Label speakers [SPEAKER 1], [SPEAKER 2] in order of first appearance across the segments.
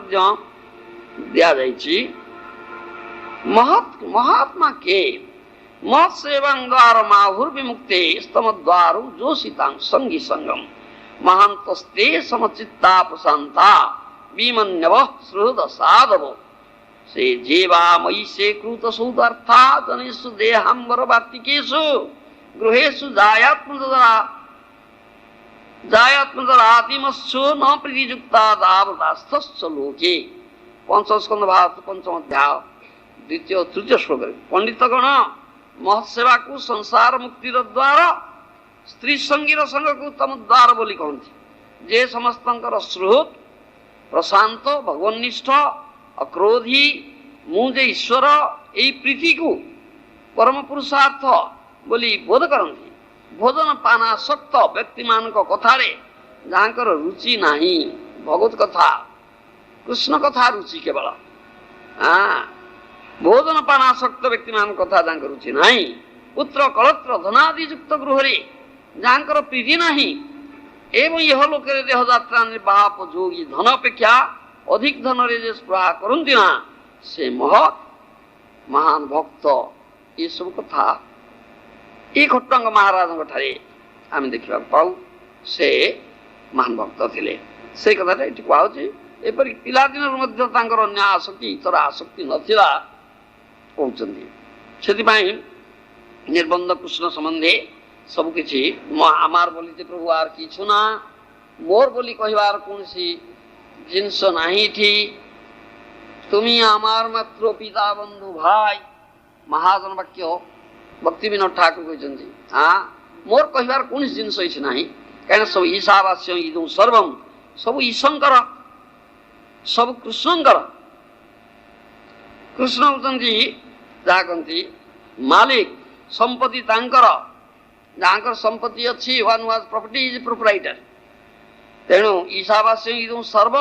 [SPEAKER 1] दिया जाइछि महात्मा के मत सेवं द्वार माहुर विमुक्ते स्तम द्वार जोशितां संगी संगम महांतस्ते समचित्ता प्रशांता विमन्यव श्रुद साधव से जीवा मयि से कृत सुदर्था जनेषु देहांबर वार्तिकेषु गृहेषु जायात्मजरातिमस्सु न प्रीतियुक्ता दावदास्थश्च लोके। पंचस्कंद भागवत पंचम अध्याय द्वितीय तृतीय श्लोक। पंडितगण महत्सेवा को संसार मुक्तिर द्वार स्त्री संगीर संग को तम द्वार बोली कहती। जे समस्तंकर श्रुत प्रशांत भगवन्निष्ठ अक्रोधी मुझे ईश्वर यही प्रीति को परम पुरुषार्थ बोली बोध करती। भोजन पानासक्त व्यक्ति मान कथारे जहाँकर रुचि नहीं भगवत कथा कृष्ण कथा रुचि केवल भोजन पानासक्त व्यक्ति मान कथा जहाँ रुचि नहीं पुत्र कलत्र धनादि युक्त गृह जहाँकर प्रीति नहीं एवं यह लोक देह यात्रा निर्वाह जोगी धन अपेक्षा अधिक धन रे स्पृहा करती ना से महत महान भक्त ये सब कथा ये खट्टंग महाराज आम देखा पाऊ से महान भक्त थिले से कथा ये कहुच्छे एपरी पिलादिन अन्य आसक्ति इतर आसक्ति नथिला कहते से निर्बंध कृष्ण संबंधे सबकि आमार बोली प्रभु आर किछु ना मोर बोली कहबार कौन जिनस नहीं थी तुमी आमार मात्र पिता बंधु भाई महाजन वाक्य भक्ति विनोद ठाकुर कहते हाँ मोर कहबार कौन जिनस नहीं कहीं सब ईशावास्य इदं सर्वं सब ईशंकर सब कृष्णंकर कृष्ण होती जहाँ कहती मालिक संपत्ति तांकर जहाँ संपत्ति अच्छी one was property is proprietor तेणु ईशावास्य इदं सर्व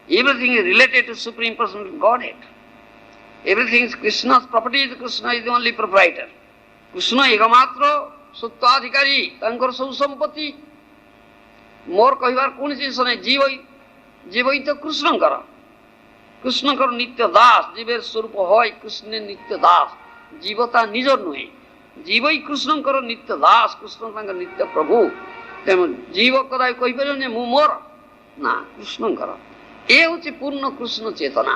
[SPEAKER 1] everything is related to supreme person Godhead. Everything is Krishna's property is Krishna is the only proprietor. Krishna एकमात्र सत्वाधिकारी तांकर सब संपत्ति मोर कहबार कौन जिनिस नहीं जीव तो कृष्णकर कृष्णकर नित्य दास जीवेर स्वरूप है कृष्ण नित्य दास जीवता निजर नुहे जीव कृष्णकर नित्य दास कृष्ण नित्य प्रभु तेणु जीव कदा कहीपर मु मोर ना कृष्णकर ये हूँ पूर्ण कृष्ण चेतना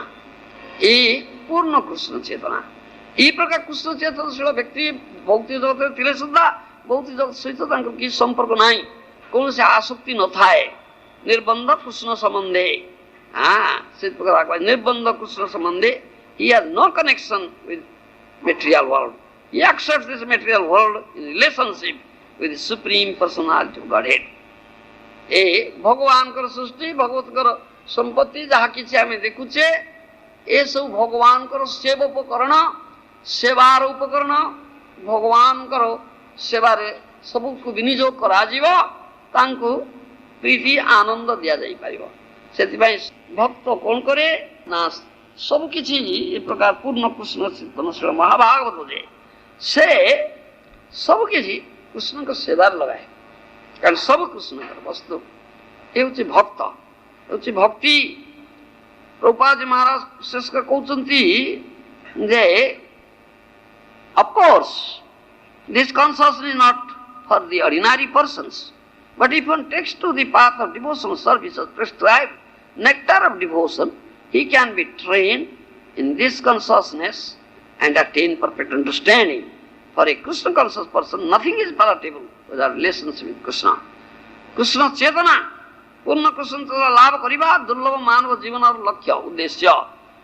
[SPEAKER 1] ये पूर्ण कृष्ण चेतना ये प्रकार कृष्ण चेतनशील व्यक्ति भौतिक जगत थे सुधा भौतिक जगत सहित कि संपर्क ना कौन से आसक्ति न थाए निर्बंध कृष्ण संबंधे हाँ से प्रकार निर्बंध Krishna संबंधे he has no connection with material world. He accepts this material world in relationship with the supreme personality of Godhead. ए भगवान कर सृष्टि भगवत कर संपत्ति जहाँ कि आम देखुचे ये सब भगवान कर सेव उपकरण सेवार उपकरण भगवान कर सेवार सबको विनियोग करा प्रीति आनंद दि जापर से भक्त कौन करे ना सबकि ये प्रकार पूर्ण कृष्ण चेतनशील महाभागवत जे से सबकि कृष्ण को सेवार लगाए कारण सब कृष्ण वस्तु ये हूँ भक्त हूँ भक्ति प्रभुपाद महाराज विशेषकर कहते of course this consciousness is not for the ordinary persons but if one takes to the path of devotion service prescribe nectar of devotion he can be trained in this consciousness and attain perfect understanding. For a Krishna conscious person, nothing is palatable without relationship with Krishna. Krishna Chetana, Purna Krishna Chetana लाभ करिबा दुर्लभ मानव जीवन और लक्ष्य उद्देश्य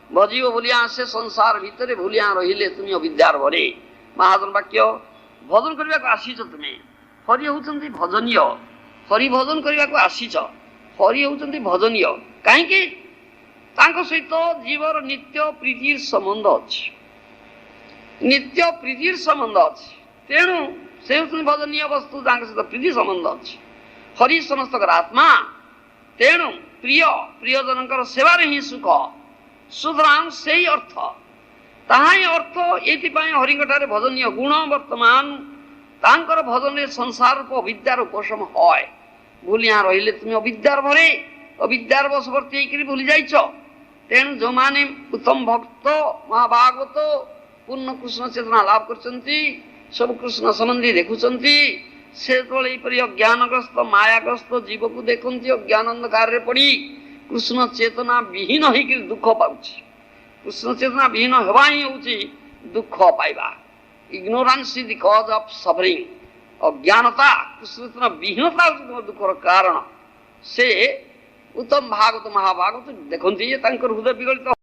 [SPEAKER 1] भजीव भूलिया से संसार भीतर भूलिया रहिले तुम अविद्यार भरे महाजन वाक्य भजन करने को आसीच तुम्हें हरि होउछन्ति भजनीय हरि भजन करने को आसीच हरि होउछन्ति भजनीय कहीं सहित जीवर नित्य प्रीतिर संबंध अच्छी नित्य प्रीतिर संबंध अच्छी तेणु से भजनीय वस्तु सहित प्रीति संबंध अच्छी हरि समस्त आत्मा तेणु प्रिय प्रियजन सेवार ही सुख सुधराम से ही अर्थ ताहा अर्थ ये हरिंठारे भजनीय गुण वर्तमान भजन संसार रूप अविद्यार उपशम है भूलिया रहिले तुम अविद्यार भरे अविद्यार बशवर्ती होकर भूली जाइछ। तेणु जो माने उत्तम भक्त महाभागवत पूर्ण कृष्ण चेतना लाभ करछन्ति सब कृष्ण संबंधी देखुछन्ति से तोले अज्ञानग्रस्त मायाग्रस्त जीव को देखती अज्ञान अंधकार पड़ी कृष्ण चेतना विहीन होकर दुख पाउछि। कृष्ण चेतना विहीन हेबा ही होछि दुख पाइबा। Ignorance is the cause of suffering. अज्ञानता कृष्ण चेतना विहीनता दुखर कारण से उत्तम भागवत महाभागवत देखती हृदय विगलित